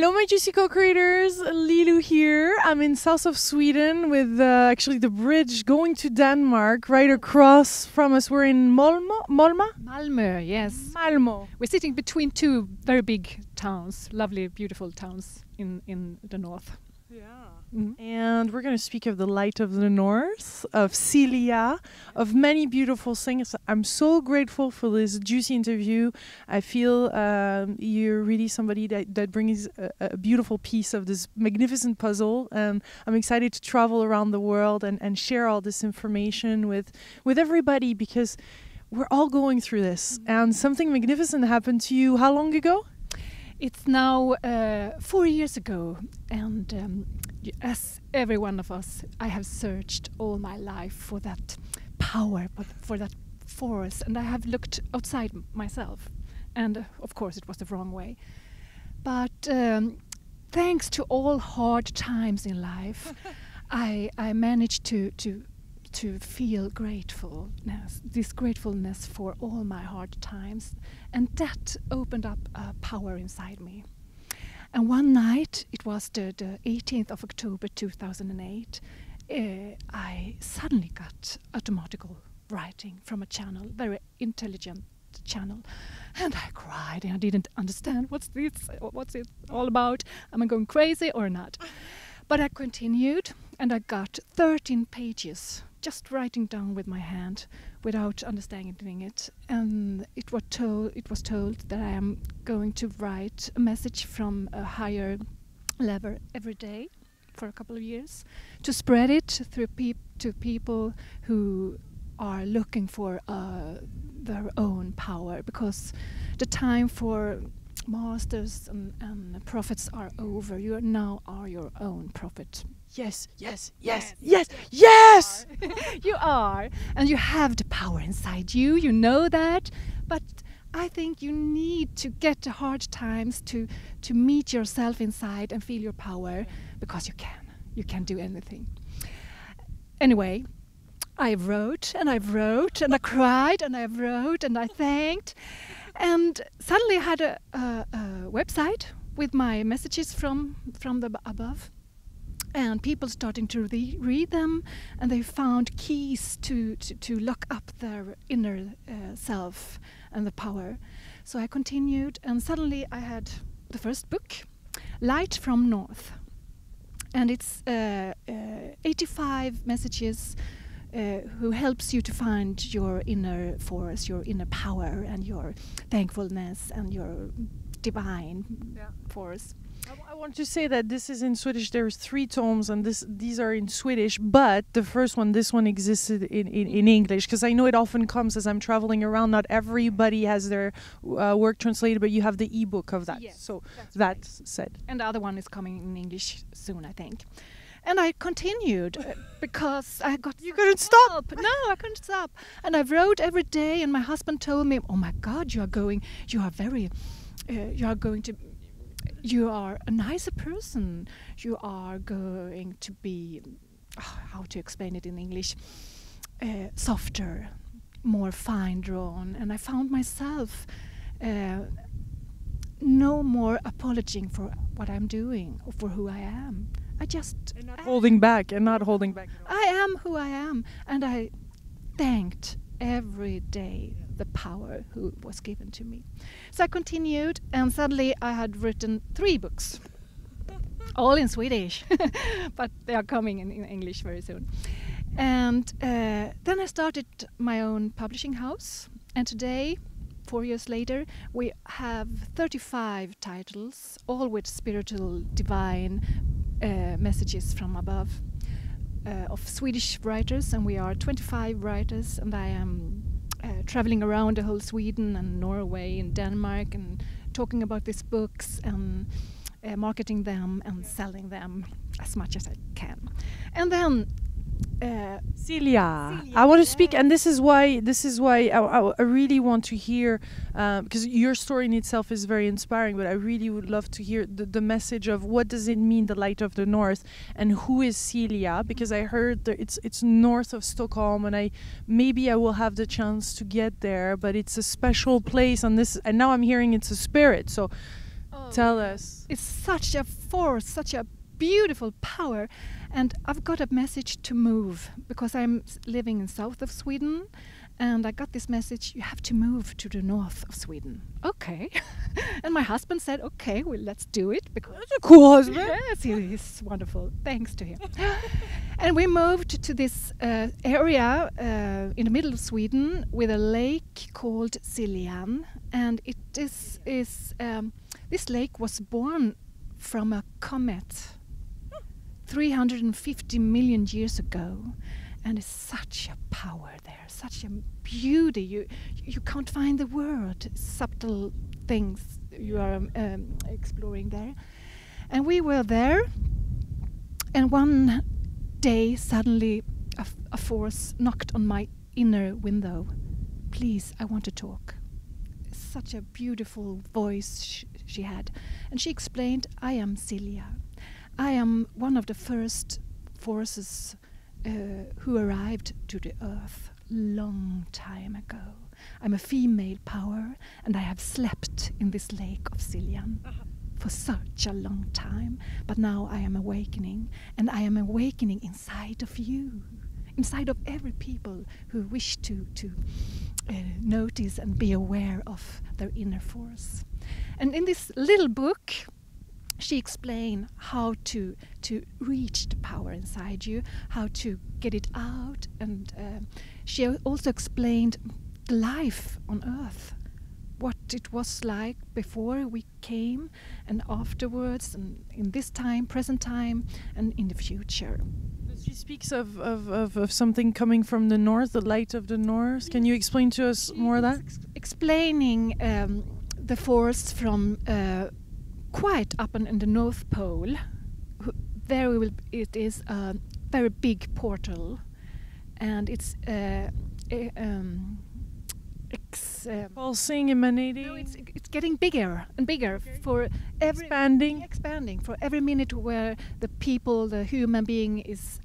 Hello, my juicy co-creators. Lilu here. I'm in south of Sweden with actually the bridge going to Denmark right across from us. We're in Malmo, yes. Malmo. We're sitting between two very big towns, lovely, beautiful towns in the north. Yeah. Mm-hmm. And we're going to speak of the light of the north, of Celia, of many beautiful things. I'm so grateful for this juicy interview. I feel you're really somebody that brings a beautiful piece of this magnificent puzzle. And I'm excited to travel around the world and share all this information with everybody, because we're all going through this. Mm-hmm. And something magnificent happened to you how long ago? It's now 4 years ago, and as every one of us, I have searched all my life for that power, for that force, and I have looked outside myself, and of course it was the wrong way. But thanks to all hard times in life, I managed to feel this gratefulness for all my hard times, and that opened up a power inside me. And one night, it was the 18th of October 2008, I suddenly got automatical writing from a channel, very intelligent channel, and I cried and I didn't understand what's it all about, am I going crazy or not? But I continued, and I got 13 pages just writing down with my hand without understanding it, and it was told that I am going to write a message from a higher level every day for a couple of years, to spread it through to people who are looking for their own power, because the time for masters and prophets are over. You now are your own prophet. Yes, yes, yes, yes, yes! You are, and you have the power inside you, you know that, but I think you need to get the hard times to meet yourself inside and feel your power, because you can do anything. Anyway, I wrote and I wrote and I cried and I wrote and I thanked, and suddenly I had a website with my messages from the above. And people starting to read them, and they found keys to lock up their inner self and the power. So I continued, and suddenly I had the first book, Light from North. And it's 85 messages who helps you to find your inner force, your inner power, and your thankfulness, and your divine force. I want to say that this is in Swedish. There's 3 tomes, and these are in Swedish, but the first one, this one existed in English, because I know it often comes as I'm traveling around. Not everybody has their work translated, but you have the ebook of that. Yes, so that's right. Said. And the other one is coming in English soon, I think. And I continued because I got... You couldn't stop! No, I couldn't stop. And I wrote every day, and my husband told me, oh my God, you are a nicer person. You are going to be, how to explain it in English, softer, more fine drawn. And I found myself no more apologizing for what I'm doing or for who I am. I just... And not holding back, and not holding back. I am who I am, and I thanked every day the power who was given to me. So I continued, and suddenly I had written 3 books, all in Swedish, but they are coming in English very soon. And then I started my own publishing house, and today, 4 years later, we have 35 titles, all with spiritual, divine messages from above, of Swedish writers, and we are 25 writers, and I am traveling around the whole Sweden and Norway and Denmark, and talking about these books and marketing them and selling them as much as I can. And then Celia, I want to speak, and this is why I really want to hear, because your story in itself is very inspiring, but I really would love to hear the message of what does it mean, the light of the north, and who is Celia, because I heard that it's north of Stockholm, and maybe I will have the chance to get there, but it's a special place, and now I'm hearing it's a spirit, so Tell us. It's such a force, such a beautiful power. And I've got a message to move because I'm living in south of Sweden. And I got this message, you have to move to the north of Sweden. Okay. And my husband said, okay, well, let's do it. Because That's a cool husband. yes, he's wonderful. Thanks to him. And we moved to this area in the middle of Sweden with a lake called Celia. And it is this lake was born from a comet 350 million years ago. And it's such a power there, such a beauty. You can't find the word. Subtle things you are exploring there. And we were there, and one day suddenly a force knocked on my inner window. Please, I want to talk. Such a beautiful voice she had. And she explained, I am Celia. I am one of the first forces who arrived to the earth long time ago. I'm a female power, and I have slept in this lake of Cillian for such a long time. But now I am awakening, and I am awakening inside of you, inside of every people who wish to notice and be aware of their inner force. And in this little book, she explained how to reach the power inside you, how to get it out, and she also explained the life on Earth, what it was like before we came, and afterwards, and in this time, present time, and in the future. She speaks of something coming from the north, the light of the north. Can you explain to us more of that? Explaining the force from quite up in the North Pole. It is a very big portal, and it's pulsing, emanating. no, it's getting bigger and bigger for every expanding for every minute where the human being is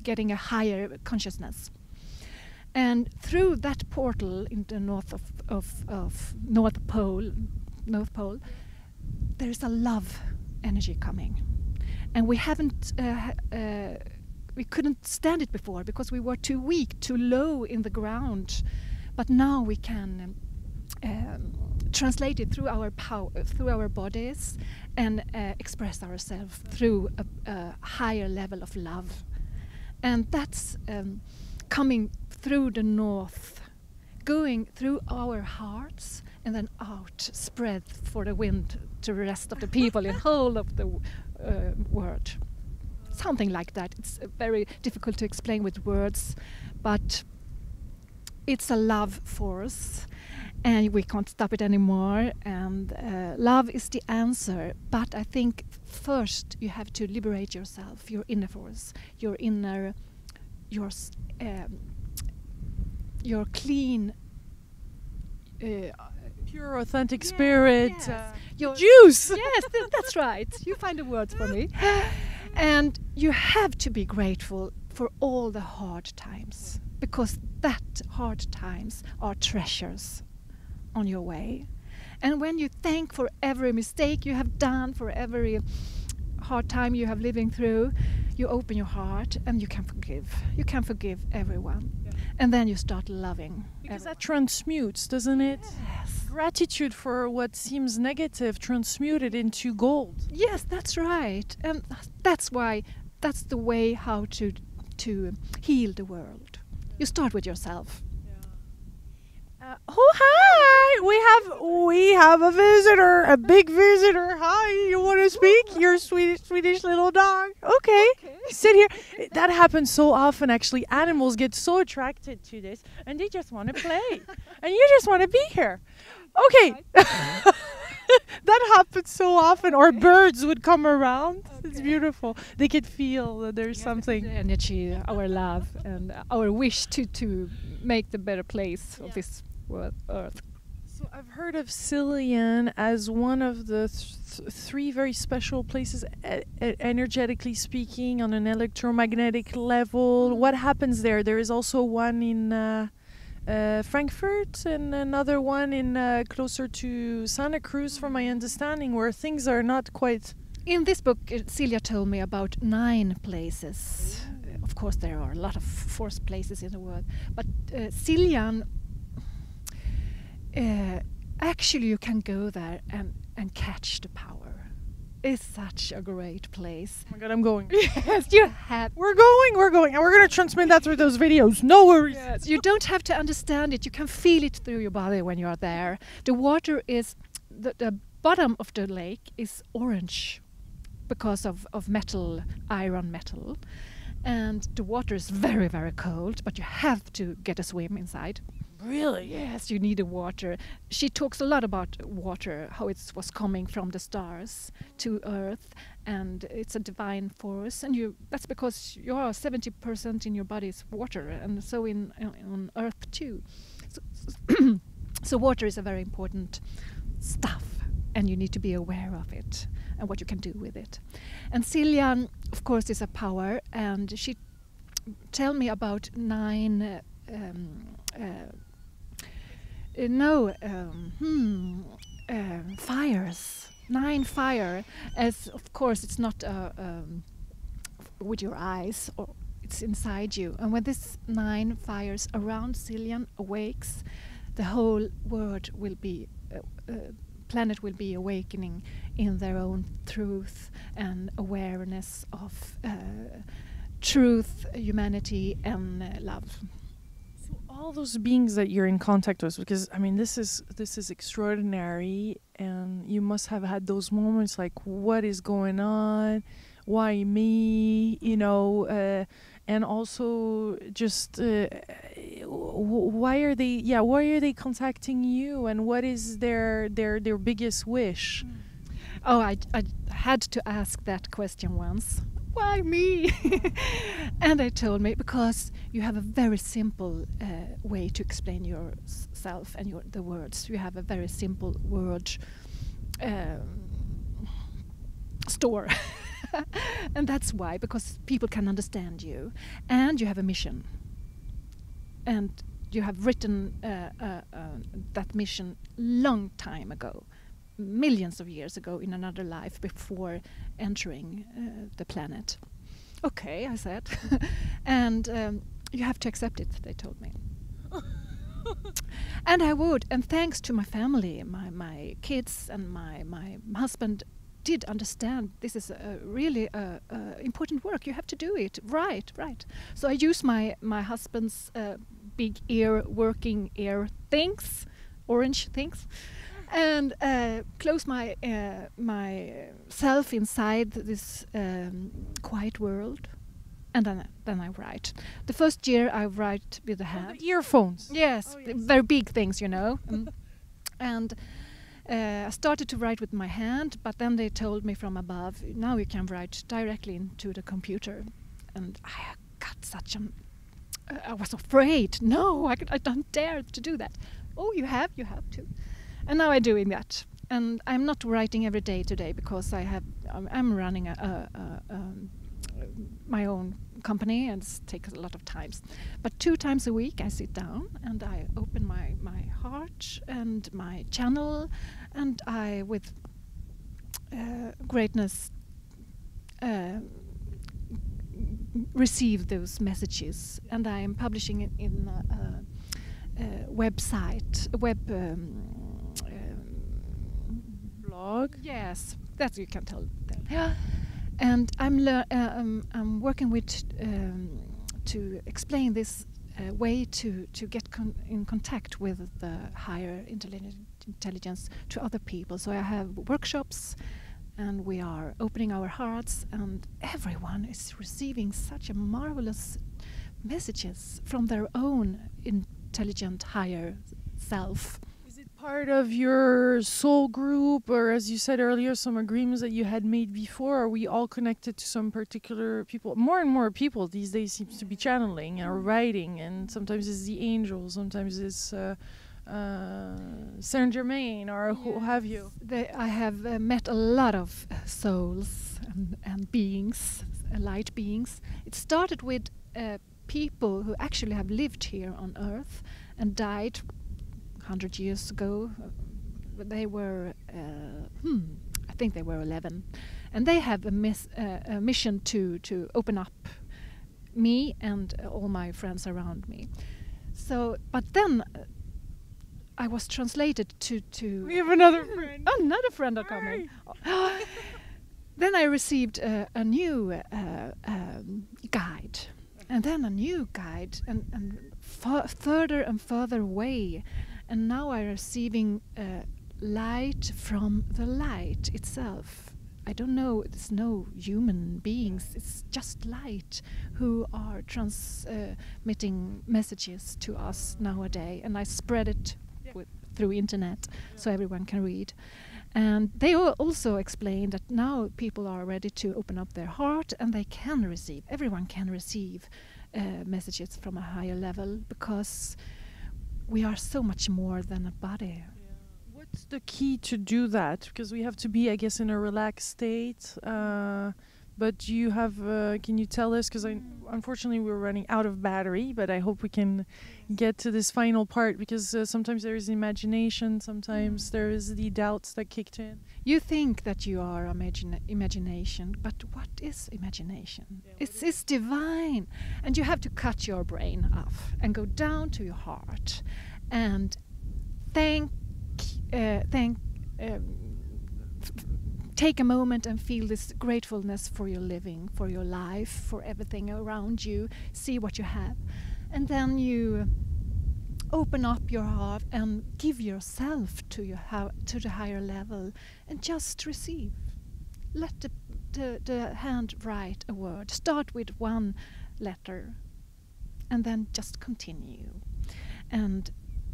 getting a higher consciousness. And through that portal in the north of North Pole, there's a love energy coming, and we haven't we couldn't stand it before because we were too weak, too low in the ground. But now we can translate it through our power, through our bodies, and express ourselves through a higher level of love. And that's coming through the north, going through our hearts, and then out, spread for the wind to the rest of the people in whole of the world. Something like that. It's very difficult to explain with words, but it's a love force, and we can't stop it anymore. And love is the answer. But I think first you have to liberate yourself, your inner force, your inner, your clean, pure, authentic spirit. Yes. Your juice. Yes, that's right. You find the words for me. And you have to be grateful for all the hard times, because that hard times are treasures on your way. And when you thank for every mistake you have done, for every hard time you have living through, you open your heart and you can forgive. You can forgive everyone. Yeah. And then you start loving. Because that transmutes, doesn't it? Yes. Gratitude for what seems negative, transmuted into gold. Yes, that's right. And that's the way how to heal the world. You start with yourself. Oh, hi! We have a visitor, a big visitor. Hi, you want to speak? Your Swedish little dog. Okay, sit here. That happens so often, actually. Animals get so attracted to this, and they just want to play, and you just want to be here. Okay. That happens so often. Or birds would come around. Okay. It's beautiful. They could feel that there's something. The energy, our love, and our wish to make the better place of this world, Earth. So I've heard of Cillian as one of the three very special places, energetically speaking, on an electromagnetic level. What happens there? There is also one in Frankfurt, and another one in closer to Santa Cruz, from my understanding, where things are not quite. In this book, Celia told me about 9 places. Of course, there are a lot of forced places in the world, but Celia, actually, you can go there and catch the power. It's such a great place. Oh my God, I'm going. Yes, you have. We're going, and we're going to transmit that through those videos. No worries. Yes, you don't have to understand it. You can feel it through your body when you are there. The water is, the bottom of the lake is orange because of metal, iron metal. And the water is very, very cold, but you have to get a swim inside. Really? Yes, you need the water. She talks a lot about water, how it was coming from the stars to Earth, and it's a divine force. And that's because you are 70% in your body is water, and so on Earth too. So water is a very important stuff, and you need to be aware of it and what you can do with it. And Celia, of course, is a power, and she tell me about 9. Fires. 9 fire. As of course, it's not with your eyes, or it's inside you. And when this 9 fires around Celia awakes, the whole world will be, planet will be awakening in their own truth and awareness of truth, humanity, and love. All those beings that you're in contact with, because I mean, this is extraordinary, and you must have had those moments like, what is going on, why me, and also just why are they contacting you, and what is their biggest wish? Oh, I had to ask that question once. Why me? And they told me, because you have a very simple way to explain yourself and the words. You have a very simple word store. And that's why, because people can understand you. And you have a mission. And you have written that mission long time ago. Millions of years ago, in another life, before entering the planet. Okay, I said. And you have to accept it, they told me. And I would. And thanks to my family, my kids and my husband did understand this is really important work. You have to do it. Right. So I use my husband's big working ear things, orange things, and close my myself inside this quiet world, and then I write. The first year I write with the hand. The earphones. Yes, yes. very big things, and I started to write with my hand, but then they told me from above, now you can write directly into the computer, and I got such an. I was afraid. No, I don't dare to do that. Oh, you have to. And now I'm doing that, and I'm not writing every day today because I'm running my own company, and it takes a lot of times. But 2 times a week I sit down and I open my heart and my channel, and I with greatness receive those messages, and I am publishing it in a website, Blog. Yes, that you can tell them. Yeah. And I'm working with to explain this way to get in contact with the higher intelligence to other people. So I have workshops, and we are opening our hearts, and everyone is receiving such a marvelous messages from their own intelligent higher self. Is it part of your soul group, or as you said earlier, some agreements that you had made before? Are we all connected to some particular people? More and more people these days seems to be channeling or writing, and sometimes it's the angels, sometimes it's Saint Germain, or who have you? I have met a lot of souls and beings, light beings. It started with people who actually have lived here on Earth, and died 100 years ago. They were, I think they were 11, and they have a mission to open up me and all my friends around me. So, but then I was translated to. We have another friend. Another friend are coming. Then I received a new guide, and then a new guide, and further and further away, and now I'm receiving light from the light itself. I don't know, it's no human beings, it's just light who are transmitting messages to us nowadays, and I spread it through internet so everyone can read. And they also explain that now people are ready to open up their heart, and they can receive, everyone can receive messages from a higher level, because we are so much more than a body. What's the key to do that? Because we have to be, I guess, in a relaxed state. But you have, can you tell us? Because unfortunately we're running out of battery, but I hope we can get to this final part, because sometimes there is imagination, sometimes there is the doubts that kicked in. You think that you are imagination, but what is imagination? It's divine, and you have to cut your brain off and go down to your heart and take a moment and feel this gratefulness for your living, for your life, for everything around you. See what you have, and then you open up your heart and give yourself to the higher level, and just receive. Let the hand write a word. Start with one letter, and then just continue. And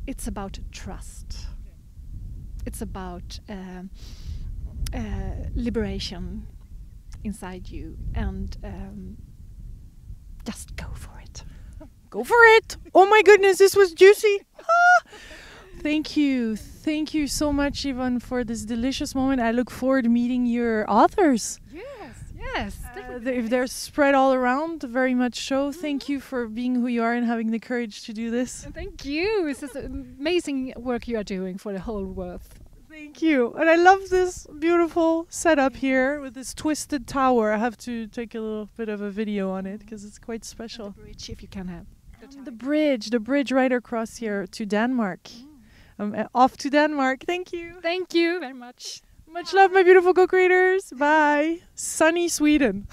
it's about trust. It's about liberation inside you, and just go for it. Go for it! Oh my goodness, this was juicy! Thank you so much, Yvonne, for this delicious moment. I look forward to meeting your authors. Yes. If they're spread all around, very much so. Thank you for being who you are and having the courage to do this. And thank you. This is amazing work you are doing for the whole world. Thank you. And I love this beautiful setup here with this twisted tower. I have to take a little bit of a video on it because it's quite special. And the bridge, if you can have. The bridge right across here to Denmark. Off to Denmark. Thank you. Thank you very much. Much love, my beautiful co-creators. Bye. Sunny Sweden.